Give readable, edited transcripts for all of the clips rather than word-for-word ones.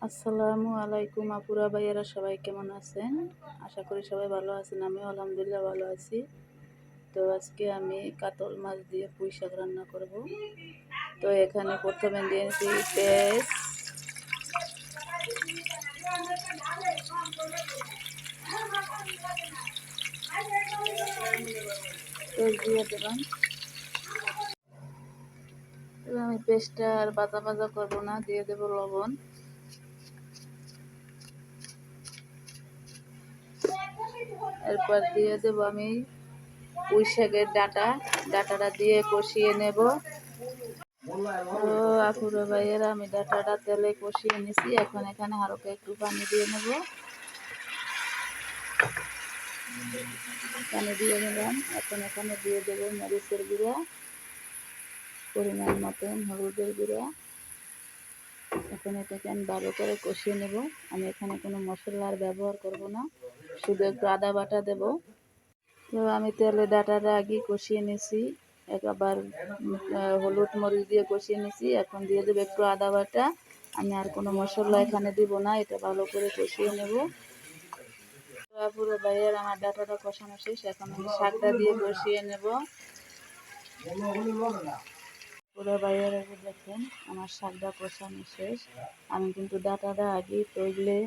আসসালামু আলাইকুম আপুরা ভাইয়ারা, সবাই কেমন আছেন? আশা করি সবাই ভালো আছেন। আমি আলহামদুলিল্লাহ ভালো আছি। তো আজকে আমি কাতল মাছ দিয়ে পুঁই শাক রান্না করব। তো এখানে প্রথমে দিয়েছি পেঁয়াজ, দিয়ে দিলাম। আমি পেঁয়াজটা আর ভাজা ভাজা করবো না, দিয়ে দেবো লবণ। এরপর দিয়ে দেবো আমি পুঁই শাকের ডাটাটা দিয়ে কষিয়ে নেব। তো আপুরা ভাইয়েরা, আমি ডাটাটা তেলে কষিয়ে নিছি। এখন এখানে হালকা একটু পানি দিয়ে নেব। পানি দিয়ে নিলাম। এখন এখানে দিয়ে দেবো মরিচের গুঁড়া, পরিমাণ মতন হলুদের গুঁড়া। এখন এটাকে আমি ভালো করে কষিয়ে নেব। আমি এখানে কোনো মশলার ব্যবহার করব না, শুধু একটু আদা বাটা দেব। তো আমি তেলে ডাটাটা আগে কষিয়ে নিছি, একবার হলুদ মরিচ দিয়ে কষিয়ে নিছি। এখন দিয়ে দেবো একটু আদা বাটা। আমি আর কোনো মশলা এখানে দিব না, এটা ভালো করে কষিয়ে নেব। পুরো ভাইয়ের আমার ডাটাটা কষানো শেষ। এখন আমি শাকটা দিয়ে কষিয়ে নেব। পুরো ভাইয়ের দেখেন আমার শাকটা কষানো শেষ। আমি কিন্তু ডাটাটা আগে তৈলে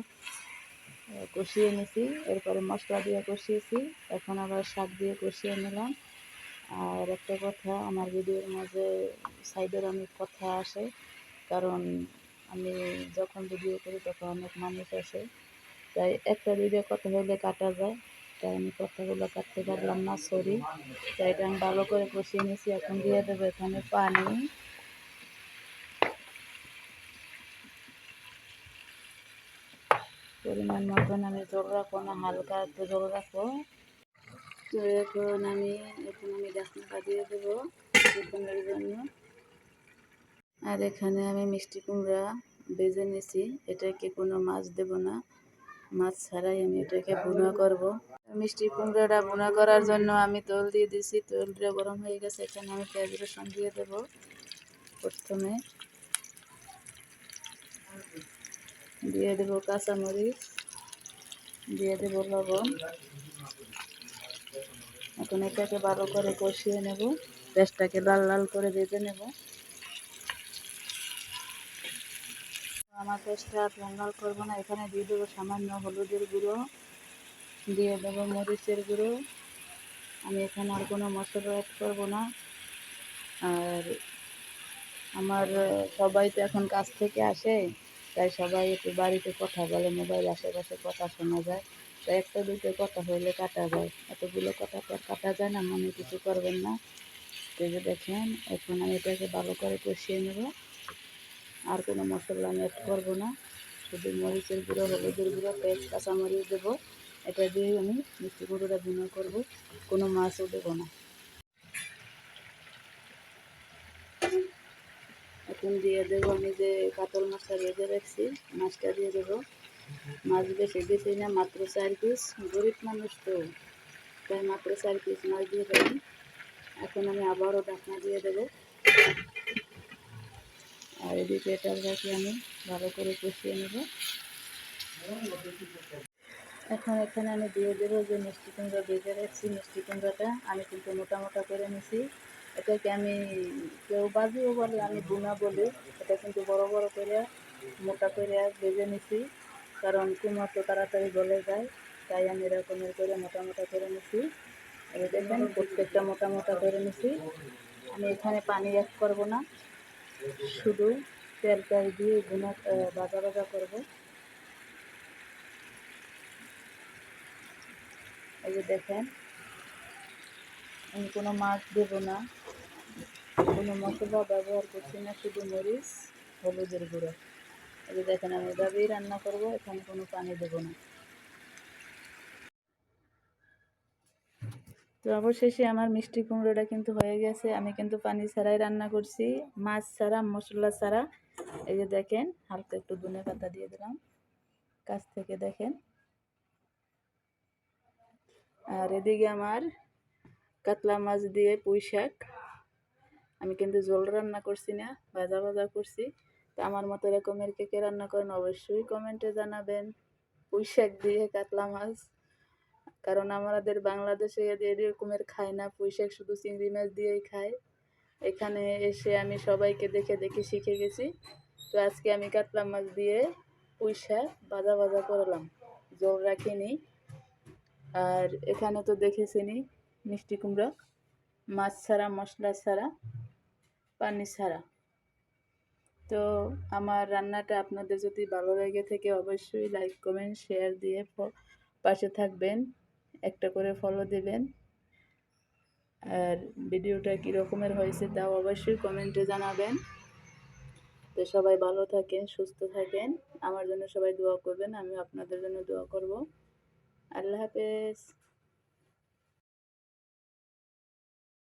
কষিয়ে নিছি, এরপরে মশলা দিয়ে কষিয়েছি। এখন আবার শাক দিয়ে কষিয়ে নিলাম। আর একটা কথা, আমার ভিডিওর মাঝে সাইডের অনেক কথা আসে, কারণ আমি যখন ভিডিও করি তখন অনেক মানুষ আসে, তাই একটা দুইটা কথা হলে কাটা যায়, তাই আমি কথাগুলো কাটতে পারলাম না, সরি। তাই এটা আমি ভালো করে কষিয়ে নিয়েছি। এখন দিয়ে দেবো এখানে পানি। পরিমাণ মতন আমি জল রাখবো না, হালকা একটু জল রাখবো। তো এখন আমি ঢাকনাটা দিয়ে দেবো কিছুক্ষণের জন্য। আর এখানে আমি মিষ্টি কুমড়া ভেজে নিয়েছি, এটাকে কোনো মাছ দেব না, মাছ ছাড়াই আমি এটাকে ভুনা করব। মিষ্টি কুমড়াটা ভুনা করার জন্য আমি তেল দিয়ে দিয়েছি, তেলটা গরম হয়ে গেছে। এখানে আমি পেঁয়াজ রসুন দিয়ে দেবো। প্রথমে দিয়ে দেবো কাঁচামরিচ, দিয়ে দেবো লবণ। এখন এটাকে ভালো করে কষিয়ে নেব, পেঁয়াজটাকে লাল লাল করে ভেজে নেব। আমার পেঁয়াজটা আর লাল করবো না, এখানে দিয়ে দেবো সামান্য হলুদের গুঁড়ো, দিয়ে দেবো মরিচের গুঁড়ো। আমি এখানে আর কোনো মশলা অ্যাড করবো না। আর আমার সবাই তো এখন কাজ থেকে আসে, তাই সবাই একটু বাড়িতে কথা বলে, মোবাইল আশেপাশে কথা শোনা যায়। তাই একটা দুটো কথা হইলে কাটা যায়, এতগুলো কথা তো আর কাটা যায় না, মনে কিছু করবেন না। এই যে দেখেন, এখন আমি এটাকে ভালো করে কষিয়ে নেব। আর কোনো মশলা আমি অ্যাড করবো না, শুধু মরিচের গুঁড়ো, হলুদের গুঁড়ো, পেঁয়াজ, কাঁচামরিচ দেবো। এটা দিয়েই আমি মিষ্টি কুমড়োটা ভুনা করবো, কোনো মাছও দেবো না। এখন দিয়ে দেবো আমি যে কাতল মাছটা ভেজে রাখছি, মাছটা দিয়ে দেবো। মাছ বেশি না, মাত্র 4 পিস, গরিব মানুষ তো, তাই মাত্র 4 পিস মাছ দিয়ে দেবেন। এখন আমি আবারও ঢাকনা দিয়ে দেবো। আর এদিকে এটাকে আমি ভালো করে কষিয়ে নেব। এখন এখানে আমি দিয়ে দেবো যে মিষ্টি কুমড়া ভেজে রাখছি, মিষ্টি কুমড়াটা আমি কিন্তু মোটা মোটা করে নিছি। এটাকে আমি, কেউ বাজিও বলে, আমি ভুনা বলি। এটা কিন্তু বড় বড় করে মোটা করে ভেজে নিছি, কারণ কুমড়া তো তাড়াতাড়ি গলে যায়, তাই আমি এরকমের করে মোটা মোটা করে নিছি। এই দেখেন প্রত্যেকটা মোটা মোটা করে নিছি। আমি এখানে পানি অ্যাড করবো না, শুধু তেলটা দিয়ে ভুনা ভাজা ভাজা করবো। এই যে দেখেন, আমি কোনো মাছ দেবো না, কোনো মশলা ব্যবহার করছি না, শুধু মরিচ, হলুদের গুঁড়ো। এই যে দেখেন, আমি এভাবেই রান্না করবো, এখানে কোনো পানি দেবো না। তো অবশেষে আমার মিষ্টি কুমড়োটা কিন্তু হয়ে গেছে। আমি কিন্তু পানি ছাড়াই রান্না করছি, মাছ ছাড়া, মশলা ছাড়া। এই যে দেখেন, হালকা একটু ধনে পাতা দিয়ে দিলাম কাছ থেকে, দেখেন। আর এদিকে আমার কাতলা মাছ দিয়ে পুঁই শাক, আমি কিন্তু ঝোল রান্না করছি না, ভাজা ভাজা করছি। তো আমার মতো এরকমের কে কে রান্না করেন অবশ্যই কমেন্টে জানাবেন। পুঁই শাক দিয়ে কাতলা মাছ, কারণ আমাদের বাংলাদেশে এরকমের খায় না, পুঁই শাক শুধু চিংড়ি মাছ দিয়েই খায়। এখানে এসে আমি সবাইকে দেখে দেখে শিখে গেছি। তো আজকে আমি কাতলা মাছ দিয়ে পুঁই শাক ভাজা ভাজা করলাম, জল রাখিনি। আর এখানে তো দেখেছেনই মিষ্টি কুমড়া, মাছ ছাড়া, মশলা ছাড়া, পানি ছাড়া। তো আমার রান্নাটা আপনাদের যদি ভালো লেগে থাকে অবশ্যই লাইক কমেন্ট শেয়ার দিয়ে পাশে থাকবেন, একটা করে ফলো দেবেন। আর ভিডিওটা কী রকমের হয়েছে তাও অবশ্যই কমেন্টে জানাবেন। তো সবাই ভালো থাকেন, সুস্থ থাকেন, আমার জন্য সবাই দোয়া করবেন, আমি আপনাদের জন্য দোয়া করব। আল্লাহ হাফেজ।